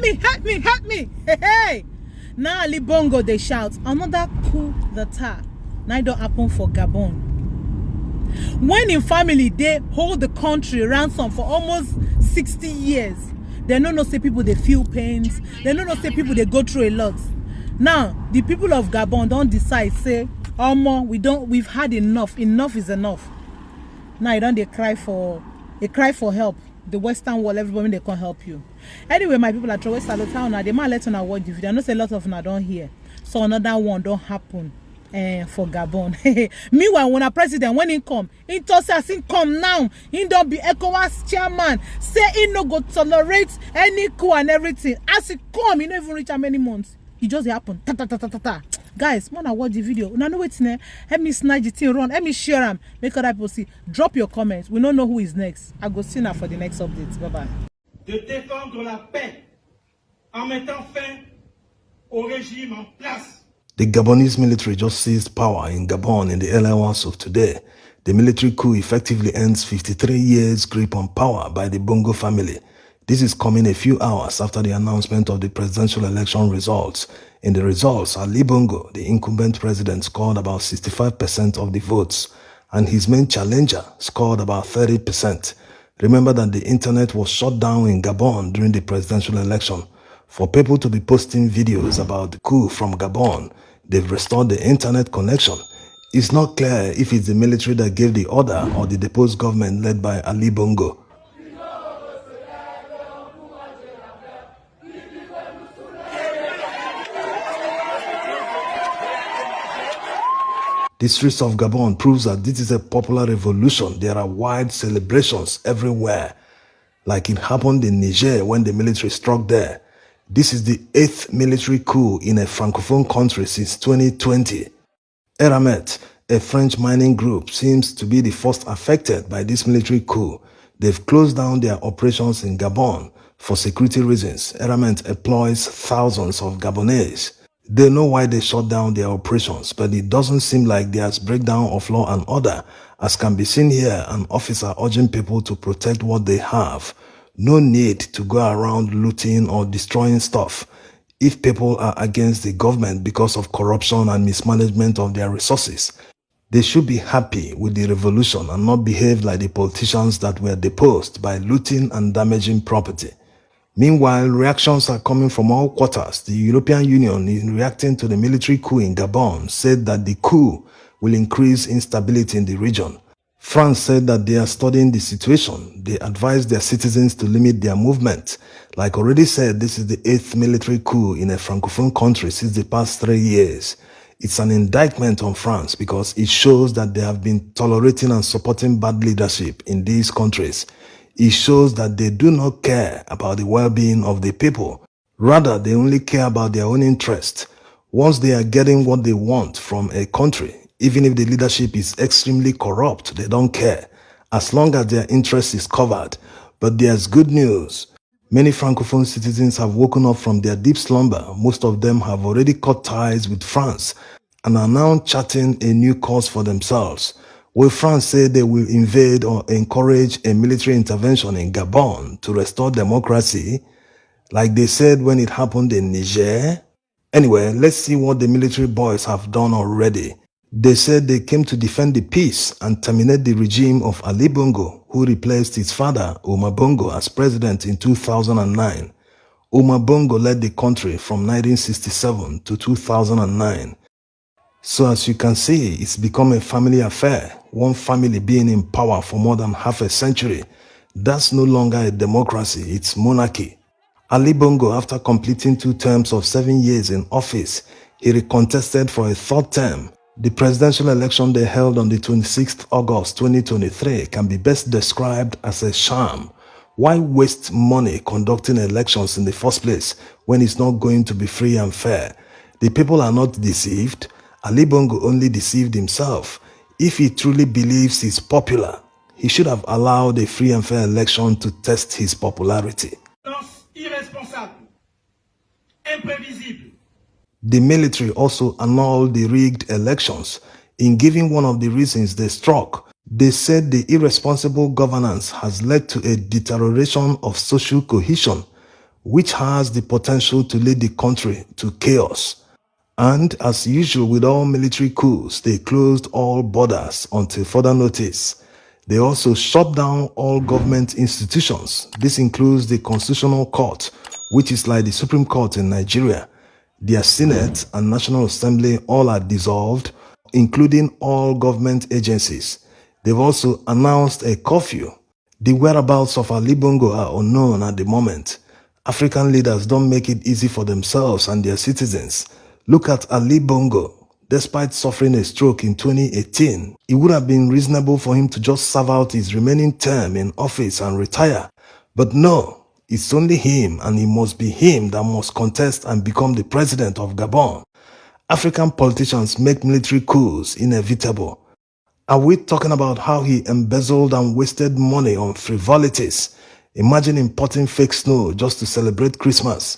me, help me, help me. Hey, hey. Now Ali Bongo, they shout, another coup d'etat. Now it don't happen for Gabon. When in family, they hold the country ransom for almost 60 years. They don't know say people, they feel pains. They don't know say people, they go through a lot. Now, the people of Gabon don't decide, say, oh, more, we've had enough. Enough is enough. Now, they cry for help. The Western world, everybody, they can't help you. Anyway, my people are throwing salute now. They might let on watch the video. I know say a lot of them don't hear. So another one don't happen for Gabon. Meanwhile, when a president, when he come, he tells us he come now. He don't be ECOWAS chairman. Say he no go tolerate any coup and everything. As he come, he don't even reach how many months. It just happen. Ta ta ta ta ta ta. Guys, when I watch the video, now know what's next. Help me snatch the thing, run. Let me share them. Make other people see. Drop your comments. We don't know who is next. I go see now for the next updates. Bye bye. De défendre la paix en mettant fin au régime en place. The Gabonese military just seized power in Gabon in the early hours of today. The military coup effectively ends 53 years' grip on power by the Bongo family. This is coming a few hours after the announcement of the presidential election results. In the results, Ali Bongo, the incumbent president, scored about 65% of the votes, and his main challenger scored about 30%. Remember that the internet was shut down in Gabon during the presidential election. For people to be posting videos about the coup from Gabon, they've restored the internet connection. It's not clear if it's the military that gave the order or the deposed government led by Ali Bongo. The streets of Gabon proves that this is a popular revolution. There are wide celebrations everywhere, like it happened in Niger when the military struck there. This is the 8th military coup in a francophone country since 2020. Arrèsted, a French mining group, seems to be the first affected by this military coup. They've closed down their operations in Gabon for security reasons. Arrèsted employs thousands of Gabonese. They know why they shut down their operations, but it doesn't seem like there's breakdown of law and order. As can be seen here, an officer urging people to protect what they have. No need to go around looting or destroying stuff. If people are against the government because of corruption and mismanagement of their resources, they should be happy with the revolution and not behave like the politicians that were deposed by looting and damaging property. Meanwhile, reactions are coming from all quarters. The European Union, in reacting to the military coup in Gabon, said that the coup will increase instability in the region. France said that they are studying the situation. They advised their citizens to limit their movement. Like already said, this is the 8th military coup in a francophone country since the past 3 years. It's an indictment on France because it shows that they have been tolerating and supporting bad leadership in these countries. It shows that they do not care about the well-being of the people. Rather, they only care about their own interest. Once they are getting what they want from a country, even if the leadership is extremely corrupt, they don't care, as long as their interest is covered. But there's good news. Many francophone citizens have woken up from their deep slumber. Most of them have already cut ties with France and are now charting a new course for themselves. Will France say they will invade or encourage a military intervention in Gabon to restore democracy, like they said when it happened in Niger? Anyway, let's see what the military boys have done already. They said they came to defend the peace and terminate the regime of Ali Bongo, who replaced his father, Omar Bongo, as president in 2009. Omar Bongo led the country from 1967 to 2009. So as you can see, it's become a family affair, one family being in power for more than half a century. That's no longer a democracy, it's monarchy. Ali Bongo, after completing 2 terms of 7 years in office, he recontested for a 3rd term. The presidential election they held on the 26th August 2023 can be best described as a sham. Why waste money conducting elections in the first place when it's not going to be free and fair? The people are not deceived. Ali Bongo only deceived himself. If he truly believes he's popular, he should have allowed a free and fair election to test his popularity. Irresponsable, imprévisible. The military also annulled the rigged elections. In giving one of the reasons they struck, they said the irresponsible governance has led to a deterioration of social cohesion. which has the potential to lead the country to chaos. And as usual with all military coups, they closed all borders until further notice. They also shut down all government institutions. This includes the Constitutional Court, which is like the Supreme Court in Nigeria. Their Senate and National Assembly all are dissolved, including all government agencies. They've also announced a curfew. The whereabouts of Ali Bongo are unknown at the moment. African leaders don't make it easy for themselves and their citizens. Look at Ali Bongo. Despite suffering a stroke in 2018, it would have been reasonable for him to just serve out his remaining term in office and retire. But no, it's only him, and it must be him that must contest and become the president of Gabon. African politicians make military coups inevitable. Are we talking about how he embezzled and wasted money on frivolities? Imagine importing fake snow just to celebrate Christmas.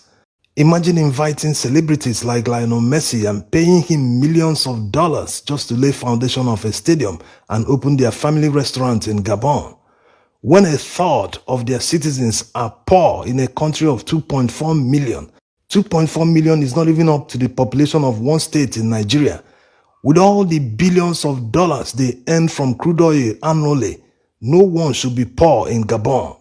Imagine inviting celebrities like Lionel Messi and paying him millions of dollars just to lay foundation of a stadium and open their family restaurant in Gabon. When a third of their citizens are poor in a country of 2.4 million, 2.4 million is not even up to the population of one state in Nigeria. With all the billions of dollars they earn from crude oil annually, no one should be poor in Gabon.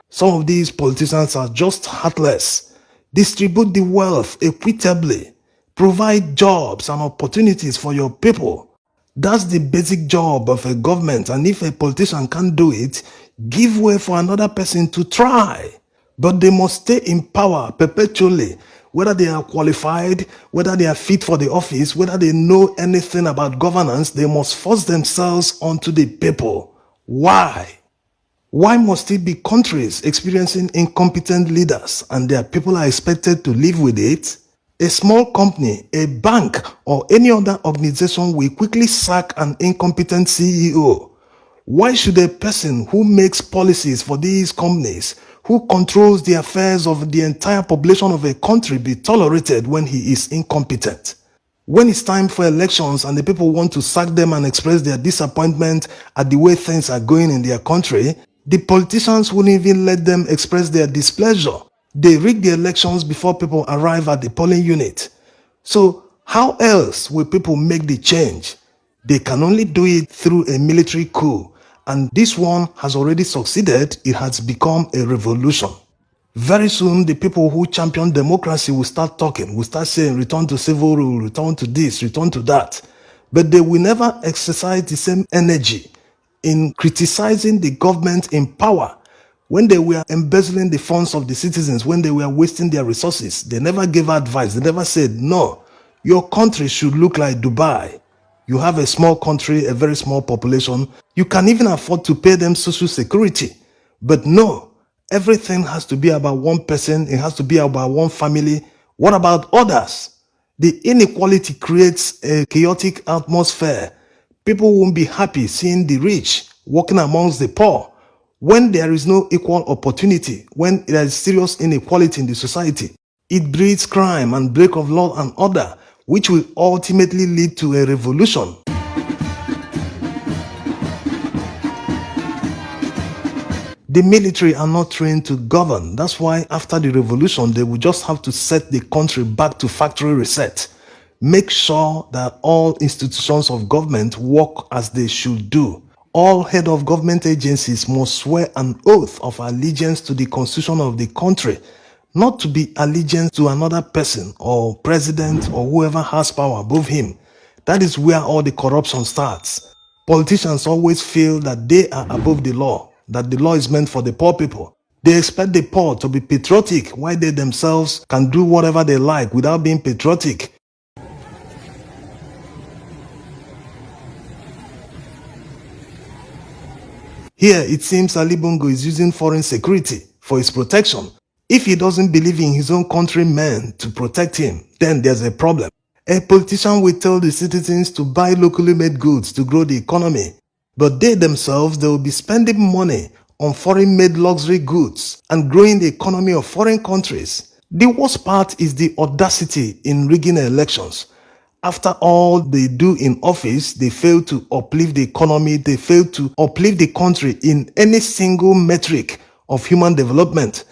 Some of these politicians are just heartless. Distribute the wealth equitably. Provide jobs and opportunities for your people. That's the basic job of a government, and if a politician can't do it, give way for another person to try. But they must stay in power perpetually, whether they are qualified, whether they are fit for the office, whether they know anything about governance, they must force themselves onto the people. Why? Why must it be countries experiencing incompetent leaders and their people are expected to live with it? A small company, a bank, or any other organization will quickly sack an incompetent CEO. Why should a person who makes policies for these companies, who controls the affairs of the entire population of a country, be tolerated when he is incompetent? When it's time for elections and the people want to sack them and express their disappointment at the way things are going in their country, the politicians wouldn't even let them express their displeasure. They rig the elections before people arrive at the polling unit. So how else will people make the change? They can only do it through a military coup. And this one has already succeeded. It has become a revolution. Very soon, the people who champion democracy will start talking, will start saying, return to civil rule, return to this, return to that. But they will never exercise the same energy in criticizing the government in power. When they were embezzling the funds of the citizens, when they were wasting their resources, they never gave advice. They never said, no, your country should look like Dubai. You have a small country, a very small population. You can even afford to pay them social security. But no, everything has to be about one person. It has to be about one family. What about others? The inequality creates a chaotic atmosphere. People won't be happy seeing the rich working amongst the poor. When there is no equal opportunity, when there is serious inequality in the society, it breeds crime and break of law and order, which will ultimately lead to a revolution. The military are not trained to govern. That's why after the revolution, they will just have to set the country back to factory reset. Make sure that all institutions of government work as they should do. All head of government agencies must swear an oath of allegiance to the constitution of the country, not to be allegiance to another person or president or whoever has power above him. That is where all the corruption starts. Politicians always feel that they are above the law, that the law is meant for the poor people. They expect the poor to be patriotic while they themselves can do whatever they like without being patriotic. Here, it seems Ali Bongo is using foreign security for his protection. If he doesn't believe in his own countrymen to protect him, then there's a problem. A politician will tell the citizens to buy locally made goods to grow the economy, but they themselves, they will be spending money on foreign-made luxury goods and growing the economy of foreign countries. The worst part is the audacity in rigging elections. After all they do in office, they fail to uplift the economy, they fail to uplift the country in any single metric of human development.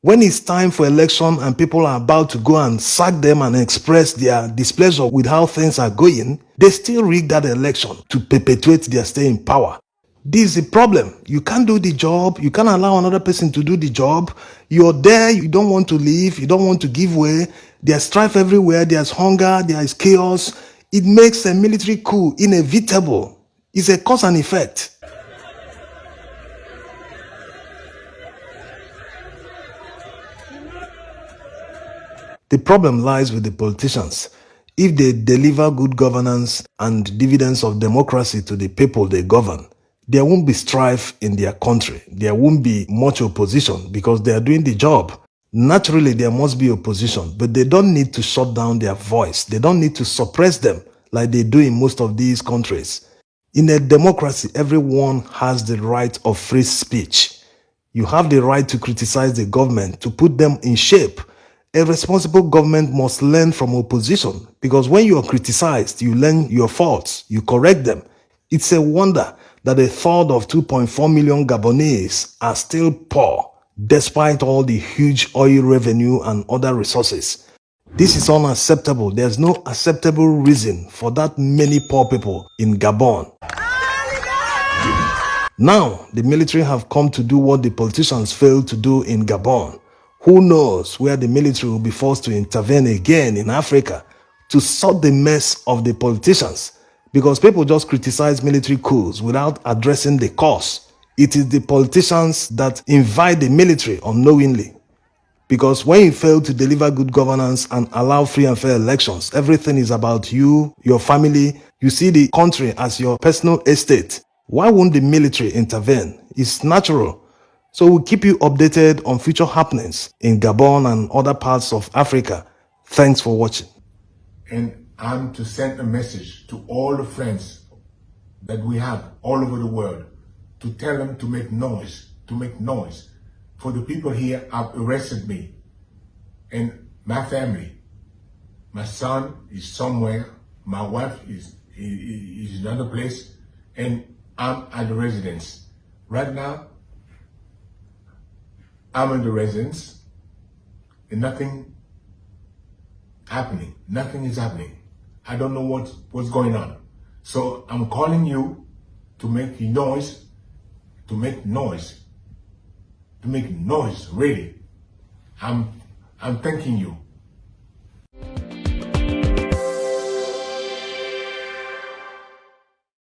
When it's time for election and people are about to go and sack them and express their displeasure with how things are going, they still rig that election to perpetuate their stay in power. This is the problem. You can't do the job. You can't allow another person to do the job. You're there. You don't want to leave. You don't want to give way. There's strife everywhere. There's hunger. There is chaos. It makes a military coup inevitable. It's a cause and effect. The problem lies with the politicians. If they deliver good governance and dividends of democracy to the people they govern, there won't be strife in their country. There won't be much opposition because they are doing the job. Naturally, there must be opposition, but they don't need to shut down their voice. They don't need to suppress them like they do in most of these countries. In a democracy, everyone has the right of free speech. You have the right to criticize the government, to put them in shape. A responsible government must learn from opposition because when you are criticized, you learn your faults, you correct them. It's a wonder that a third of 2.4 million Gabonese are still poor despite all the huge oil revenue and other resources. This is unacceptable. There's no acceptable reason for that many poor people in Gabon. Now, the military have come to do what the politicians failed to do in Gabon. Who knows where the military will be forced to intervene again in Africa to sort the mess of the politicians. Because people just criticize military coups without addressing the cause. It is the politicians that invite the military unknowingly. Because when you fail to deliver good governance and allow free and fair elections, everything is about you, your family. You see the country as your personal estate. Why won't the military intervene? It's natural. So we'll keep you updated on future happenings in Gabon and other parts of Africa. Thanks for watching. And I'm to send a message to all the friends that we have all over the world to tell them to make noise, For the people here have arrested me and my family. My son is somewhere, my wife is in another place, and I'm at the residence. Right now, I'm in the residence and nothing is happening. I don't know what's going on. So I'm calling you to make noise, really. I'm thanking you.